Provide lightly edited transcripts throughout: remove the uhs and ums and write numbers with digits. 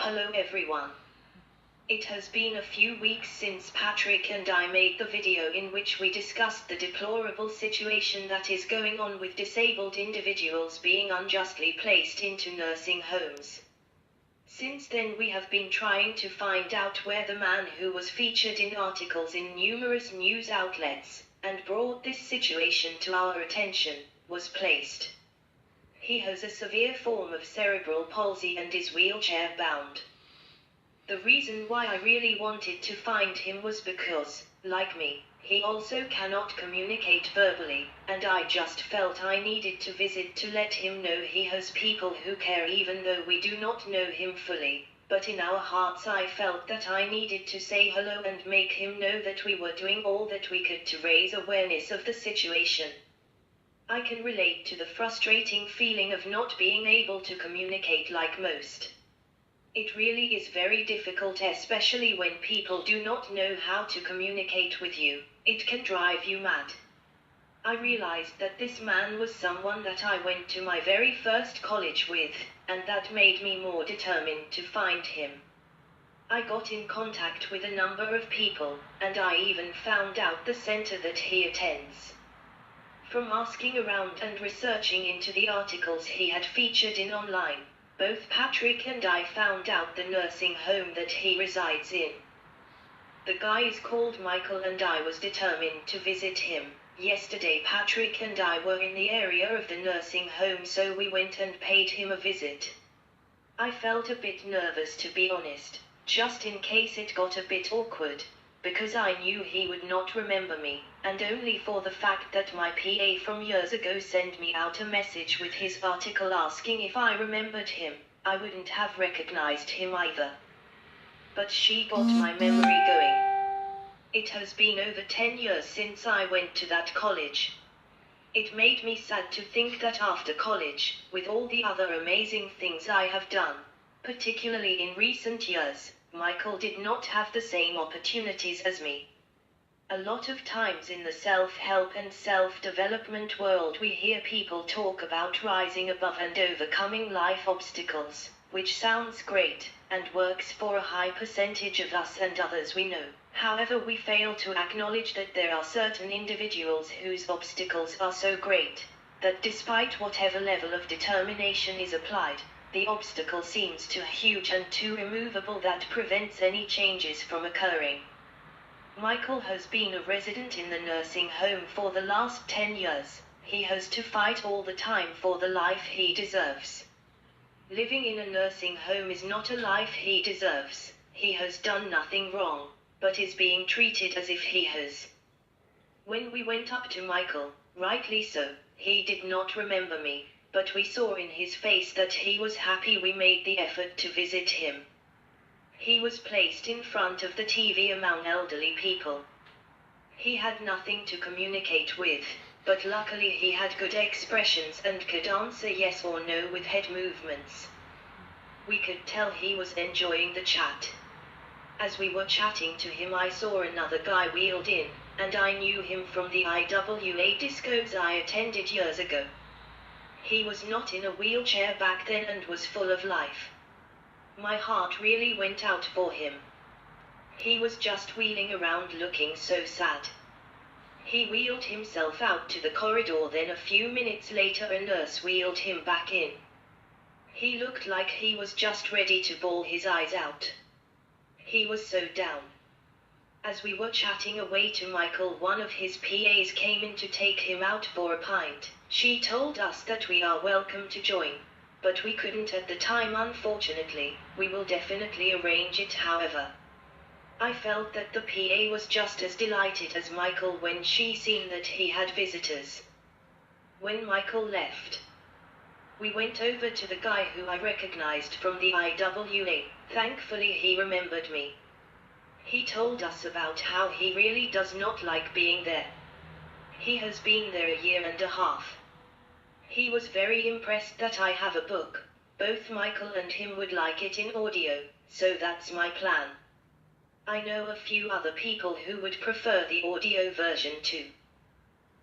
Hello everyone. It has been a few weeks since Patrick and I made the video in which we discussed the deplorable situation that is going on with disabled individuals being unjustly placed into nursing homes. Since then we have been trying to find out where the man who was featured in articles in numerous news outlets, and brought this situation to our attention, was placed. He has a severe form of cerebral palsy and is wheelchair bound. The reason why I really wanted to find him was because, like me, he also cannot communicate verbally, and I just felt I needed to visit to let him know he has people who care even though we do not know him fully, but in our hearts I felt that I needed to say hello and make him know that we were doing all that we could to raise awareness of the situation. I can relate to the frustrating feeling of not being able to communicate like most. It really is very difficult, especially when people do not know how to communicate with you. It can drive you mad. I realized that this man was someone that I went to my very first college with, and that made me more determined to find him. I got in contact with a number of people, and I even found out the center that he attends. From asking around and researching into the articles he had featured in online, both Patrick and I found out the nursing home that he resides in. The guy is called Michael and I was determined to visit him. Yesterday Patrick and I were in the area of the nursing home, so we went and paid him a visit. I felt a bit nervous, to be honest, just in case it got a bit awkward, because I knew he would not remember me, and only for the fact that my PA from years ago sent me out a message with his article asking if I remembered him, I wouldn't have recognized him either. But she got my memory going. It has been over 10 years since I went to that college. It made me sad to think that after college, with all the other amazing things I have done, particularly in recent years, Michael did not have the same opportunities as me. A lot of times in the self-help and self-development world we hear people talk about rising above and overcoming life obstacles, which sounds great, and works for a high percentage of us and others we know. However, we fail to acknowledge that there are certain individuals whose obstacles are so great, that despite whatever level of determination is applied, the obstacle seems too huge and too immovable that prevents any changes from occurring. Michael has been a resident in the nursing home for the last 10 years. He has to fight all the time for the life he deserves. Living in a nursing home is not a life he deserves. He has done nothing wrong, but is being treated as if he has. When we went up to Michael, rightly so, he did not remember me, but we saw in his face that he was happy we made the effort to visit him. He was placed in front of the TV among elderly people. He had nothing to communicate with, but luckily he had good expressions and could answer yes or no with head movements. We could tell he was enjoying the chat. As we were chatting to him, I saw another guy wheeled in, and I knew him from the IWA discos I attended years ago. He was not in a wheelchair back then and was full of life. My heart really went out for him. He was just wheeling around looking so sad. He wheeled himself out to the corridor, then a few minutes later a nurse wheeled him back in. He looked like he was just ready to bawl his eyes out. He was so down. As we were chatting away to Michael, one of his PAs came in to take him out for a pint. She told us that we are welcome to join, but we couldn't at the time, unfortunately. We will definitely arrange it however. I felt that the PA was just as delighted as Michael when she seen that he had visitors. When Michael left, we went over to the guy who I recognized from the IWA. Thankfully he remembered me. He told us about how he really does not like being there. He has been there a year and a half. He was very impressed that I have a book. Both Michael and him would like it in audio, so that's my plan. I know a few other people who would prefer the audio version too.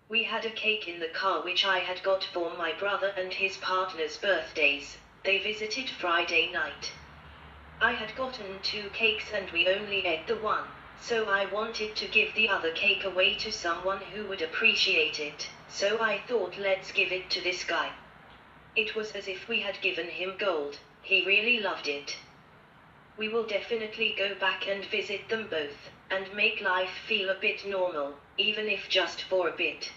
We had a cake in the car which I had got for my brother and his partner's birthdays. They visited Friday night. I had gotten 2 cakes and we only ate the one, so I wanted to give the other cake away to someone who would appreciate it, so I thought let's give it to this guy. It was as if we had given him gold, he really loved it. We will definitely go back and visit them both, and make life feel a bit normal, even if just for a bit.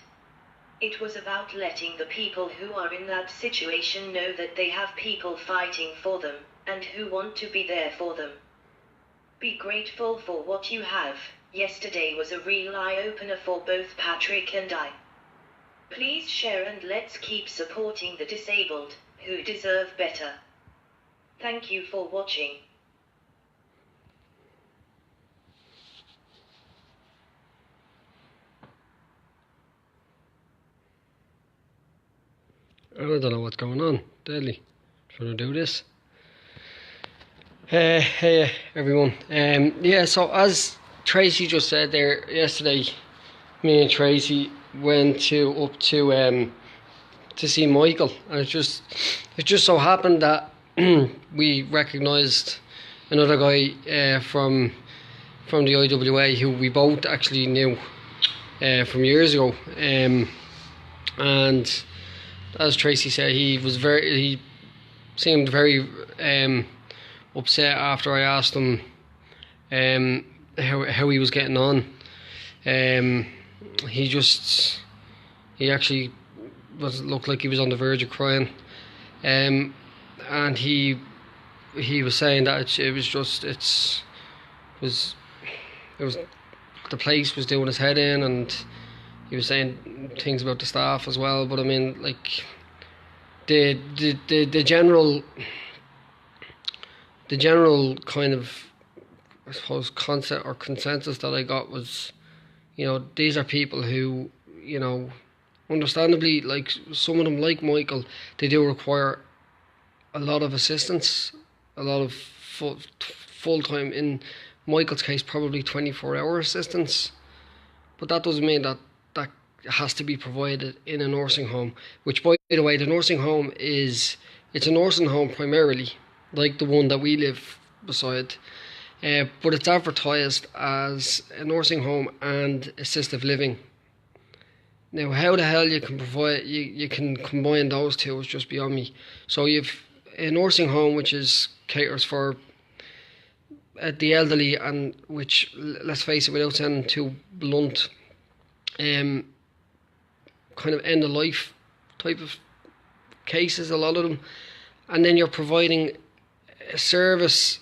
It was about letting the people who are in that situation know that they have people fighting for them, and who want to be there for them. Be grateful for what you have. Yesterday was a real eye-opener for both Patrick and I. Please share and let's keep supporting the disabled, who deserve better. Thank you for watching. I don't know what's going on. Deadly. Trying to do this. Hey everyone. Yeah, so as Tracy just said there yesterday, me and Tracy went up to see Michael, and it just so happened that we recognised another guy from the IWA who we both actually knew from years ago, and as Tracy said, he seemed very upset after I asked him how he was getting on. He actually looked like he was on the verge of crying, and he was saying that the place was doing his head in, and he was saying things about the staff as well. But I mean, like the general kind of, I suppose, concept or consensus that I got was, these are people who, understandably, like some of them, like Michael, they do require a lot of assistance, a lot of full time. In Michael's case, probably 24-hour assistance. But that doesn't mean that has to be provided in a nursing home. Which, by the way, the nursing home it's a nursing home primarily, like the one that we live beside. But it's advertised as a nursing home and assistive living. Now, how the hell you can combine those two is just beyond me. So you've a nursing home which caters for the elderly, and which, let's face it, without sounding too blunt, kind of end of life type of cases, a lot of them. And then you're providing a service,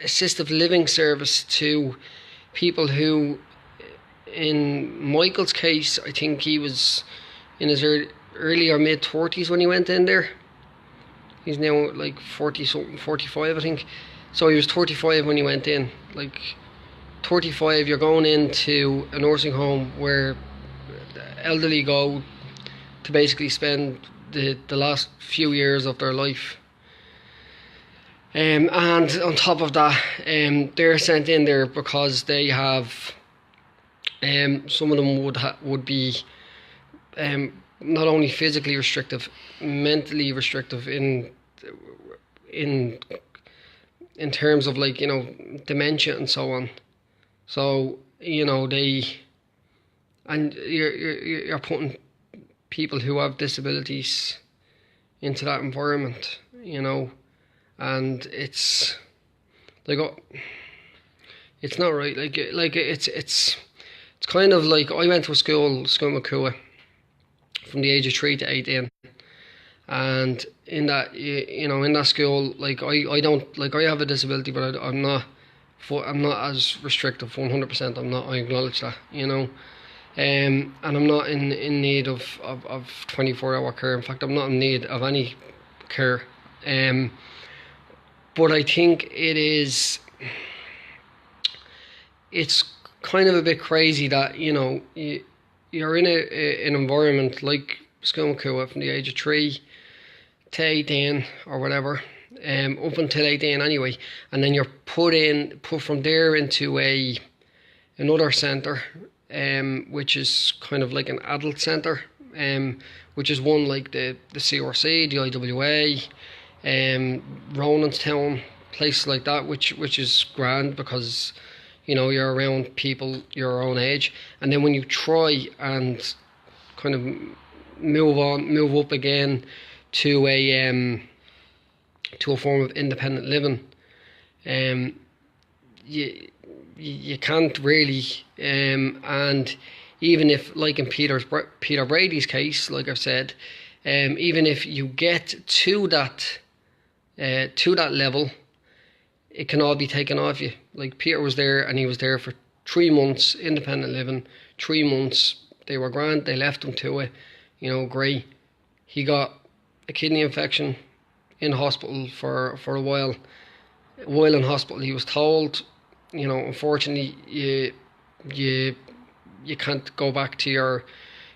assistive living service, to people who, in Michael's case, I think he was in his early or mid 30s when he went in there. He's now like 40 something, 45 I think. So he was 35 when he went in. Like 35, you're going into a nursing home where the elderly go to basically spend the last few years of their life. And on top of that, they're sent in there because they have, some of them would be not only physically restrictive, mentally restrictive in terms of, like, dementia and so on. So you're putting people who have disabilities into that environment, and it's like, it's not right. It's kind of like, I went to school Macua from the age of 3 to 18, and in that in that school, like, I don't, like, I have a disability, but I'm not as restrictive 100%. I'm not. I acknowledge that, and I'm not in need of 24-hour care. In fact, I'm not in need of any care. But I think it's kind of a bit crazy that you're in an environment like Skilmacua from the age of 3 to 18 or whatever, up until 18 anyway, and then you're put from there into another centre, which is kind of like an adult centre, which is one like the CRC, the IWA, Ronanstown, places like that, which is grand because, you know, you're around people your own age. And then when you try and kind of move up again to a form of independent living, you can't really, and even if, like in Peter Brady's case, like I've said, even if you get to that level, it can all be taken off you. Like Peter was there, and he was there for 3 months, independent living. 3 months, they were grand. They left him to it, you know, great. He got a kidney infection in hospital for a while. While in hospital, he was told, you know, unfortunately, you can't go back to your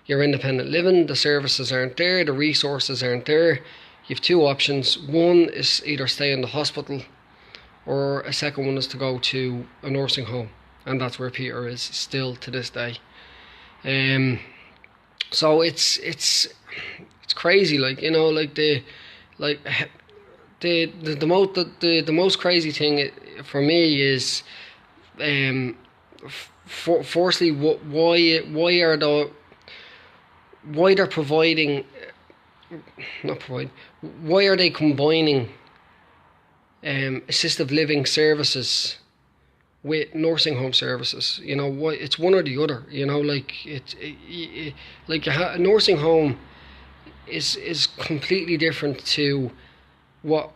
independent living. The services aren't there. The resources aren't there. You have 2 options. One is either stay in the hospital, or a second one is to go to a nursing home, and that's where Peter is still to this day. So it's crazy, like, you know, like the most crazy thing for me is, firstly, why are they combining assistive living services with nursing home services? You know, why? It's one or the other. You know, like a nursing home is completely different to what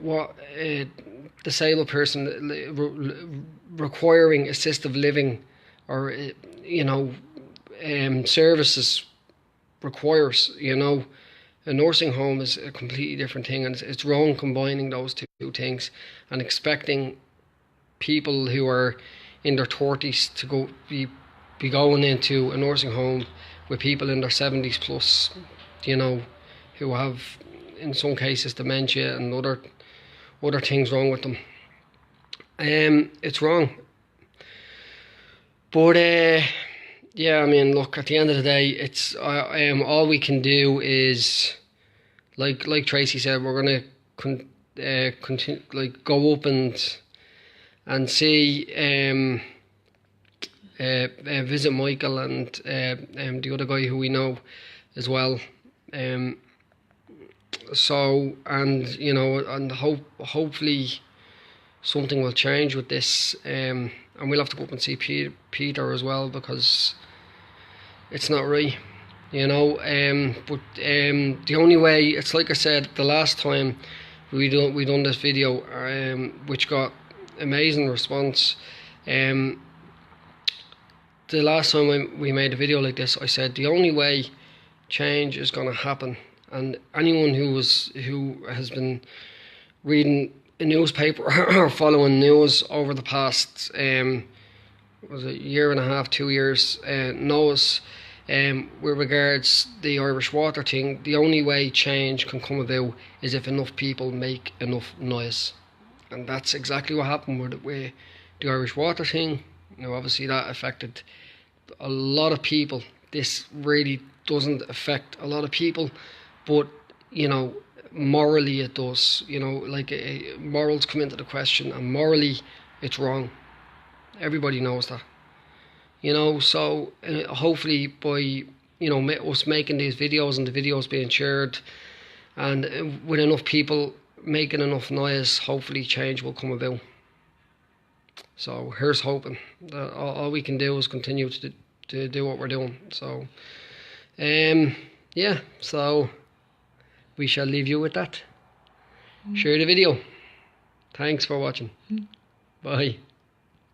disabled person requiring assistive living or you know, services requires. You know, a nursing home is a completely different thing, and it's wrong combining those two things and expecting people who are in their 30s to go be going into a nursing home with people in their 70s plus, you know, who have in some cases dementia and other things wrong with them. It's wrong. But yeah, I mean, look, at the end of the day, it's all we can do is, like Tracy said, we're gonna continue, like, go up and see, visit Michael and the other guy who we know as well. So, and you know, and hopefully something will change with this. And we'll have to go up and see Peter as well, because it's not right, you know. But the only way, it's like I said the last time we done this video, which got amazing response. The last time we made a video like this, I said the only way change is going to happen, and anyone who has been reading a newspaper or following news over the past was it 1.5 2 years knows, with regards the Irish water thing, the only way change can come about is if enough people make enough noise. And that's exactly what happened with the Irish water thing. You know, obviously that affected a lot of people. This really doesn't affect a lot of people, but, you know, morally it does. You know, like, morals come into the question, and morally it's wrong. Everybody knows that. You know, so hopefully by, you know, us making these videos and the videos being shared, and with enough people making enough noise, hopefully change will come about. So here's hoping that all we can do is continue to do what we're doing. So yeah, so we shall leave you with that. Share the video. Thanks for watching. Bye.